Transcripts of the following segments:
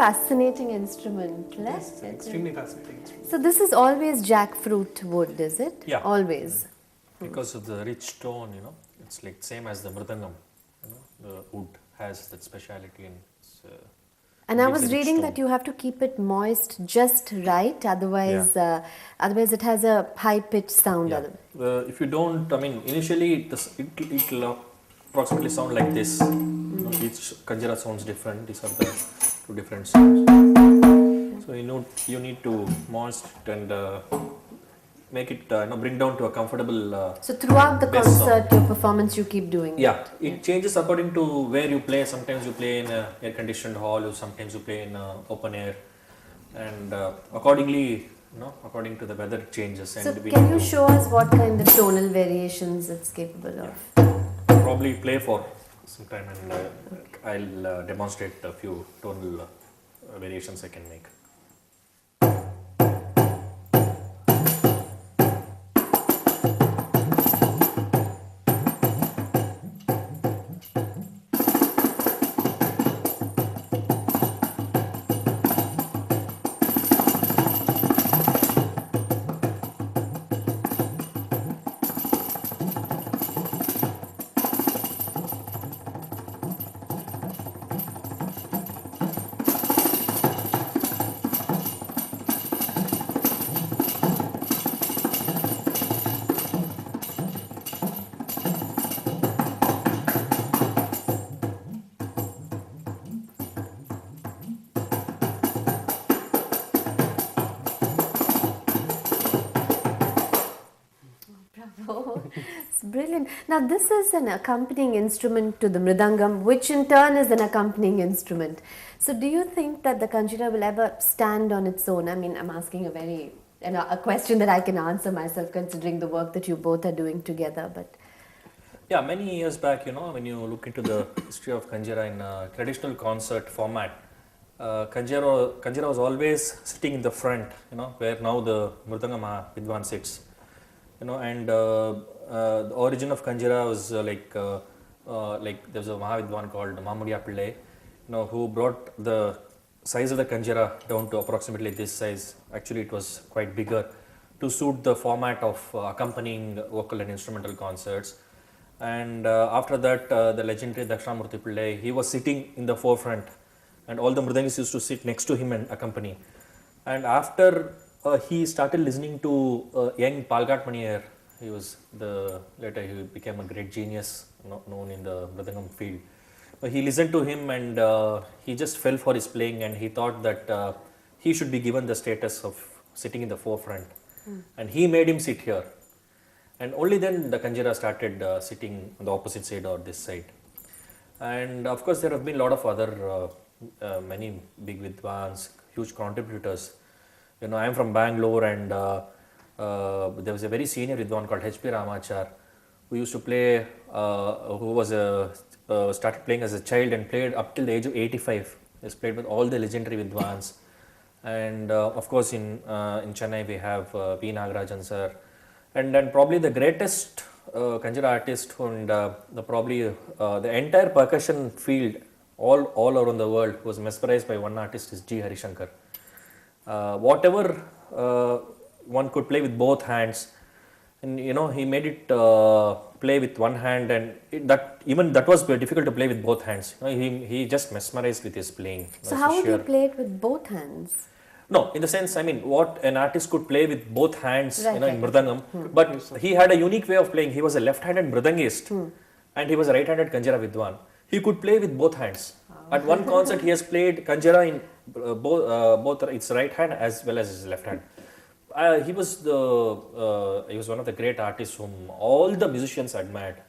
fascinating instrument. Yes, it's an extremely fascinating instrument. So this is always jackfruit wood, is it? Yeah. Always. Because of the rich tone, it's like same as the mridangam. The wood has that speciality and And I gives a was rich reading tone. that you have to keep it moist just right, otherwise, otherwise it has a high pitched sound. Yeah. If you don't, initially it'll approximately sound like this. Each kanjira sounds different. These are the two different sounds. So you need to moist and make it bring down to a comfortable. So throughout the bass concert, sound. your performance, you keep doing It changes according to where you play. Sometimes you play in a air-conditioned hall, or sometimes you play in open air, and accordingly, according to the weather it changes. So And we can need you to show us what kind of tonal variations it's capable of? probably play for some time, and I'll demonstrate a few tonal variations I can make. Oh, it's brilliant. Now, this is an accompanying instrument to the mridangam, which in turn is an accompanying instrument. So, do you think that the kanjira will ever stand on its own? I mean, I'm asking a question that I can answer myself, considering the work that you both are doing together. But Yeah, many years back, when you look into the history of kanjira in a traditional concert format, kanjira was always sitting in the front, where now the mridangam vidwan sits. And the origin of kanjira was like there was a Mahavidwan called Mamudiya Pillai, who brought the size of the kanjira down to approximately this size. Actually, it was quite bigger to suit the format of accompanying vocal and instrumental concerts. And after that, the legendary Dakshinamurthy Pillai, he was sitting in the forefront, and all the mridangis used to sit next to him and accompany. And after he started listening to young Palgat Maniyar. Later he became a great genius, known in the mridangam field. But he listened to him, and he just fell for his playing, and he thought that he should be given the status of sitting in the forefront. And he made him sit here. And only then the kanjira started sitting on the opposite side or this side. And of course there have been a lot of other many big vidwans, huge contributors. I am from Bangalore, and there was a very senior vidwan called H.P. Ramachar, who used to play, who was started playing as a child and played up till the age of 85. He has played with all the legendary vidwans. And of course in Chennai we have P. Nagarajan sir, and then probably the greatest kanjira artist, and the entire percussion field all around the world was mesmerized by one artist is G. Harishankar. Whatever one could play with both hands, and he made it play with one hand, and that was very difficult to play with both hands. He just mesmerized with his playing. so how would you play it with both hands? No, in the sense, what an artist could play with both hands, Right, in mridangam, but he had a unique way of playing. He was a left-handed mridangist, and he was a right-handed kanjira vidwan. He could play with both hands. At one concert, he has played kanjira in both its right hand as well as his left hand. He was one of the great artists whom all the musicians admired,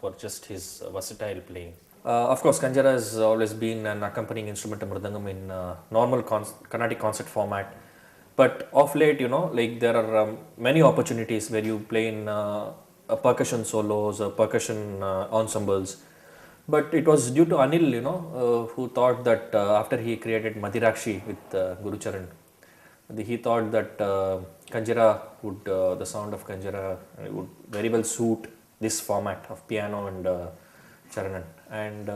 for just his versatile playing. Of course, kanjira has always been an accompanying instrument to mridangam in normal Carnatic concert format. But of late, there are many opportunities where you play in percussion solos or percussion ensembles. But it was due to Anil, who thought that after he created Madirakshi with Guru Charan, he thought that kanjira the sound of kanjira would very well suit this format of piano and charanan. And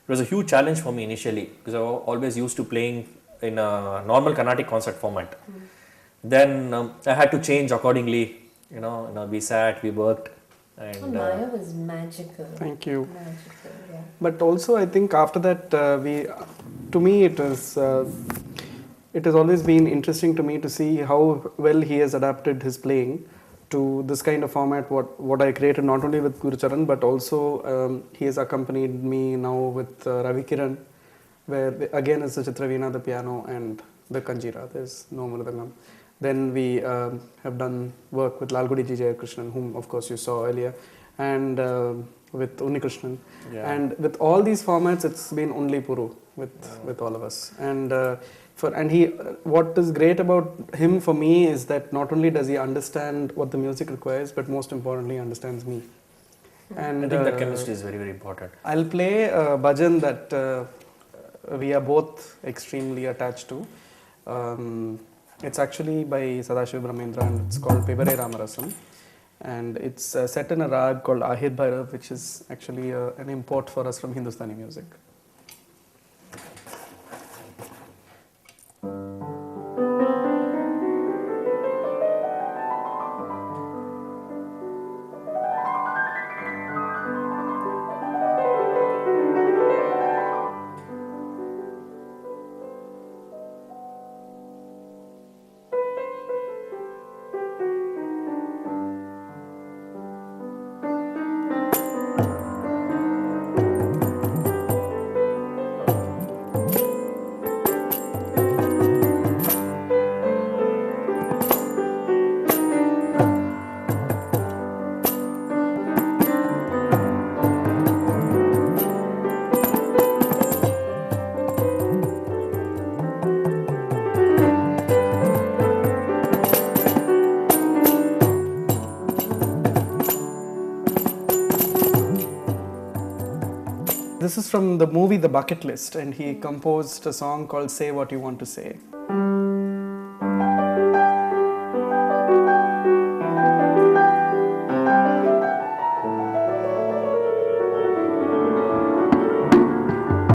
it was a huge challenge for me initially because I was always used to playing in a normal Carnatic concert format. Then I had to change accordingly. We sat, we worked, and Oh, Maya was magical. Thank you. Magical, yeah. But also, I think after that, to me, it has always been interesting to me to see how well he has adapted his playing to this kind of format. What I created not only with Guru Charan, but also he has accompanied me now with Ravi Kiran, where again it's the Chitraveena, the piano, and the Kanjira. There's no Mridangam. Then we have done work with Lalgudi Ji Jayakrishnan, whom of course you saw earlier, and with Unnikrishnan. Yeah. And with all these formats, it's been only Puru with all of us. And what is great about him for me is that not only does he understand what the music requires, but most importantly, understands me. And I think that chemistry is very, very important. I'll play a bhajan that we are both extremely attached to. It's actually by Sadashiv Brahmendra and it's called Pebare Ramarasam. And it's set in a rag called Ahid Bhairav, which is actually an import for us from Hindustani music. This is from the movie The Bucket List, and he composed a song called Say What You Want to Say.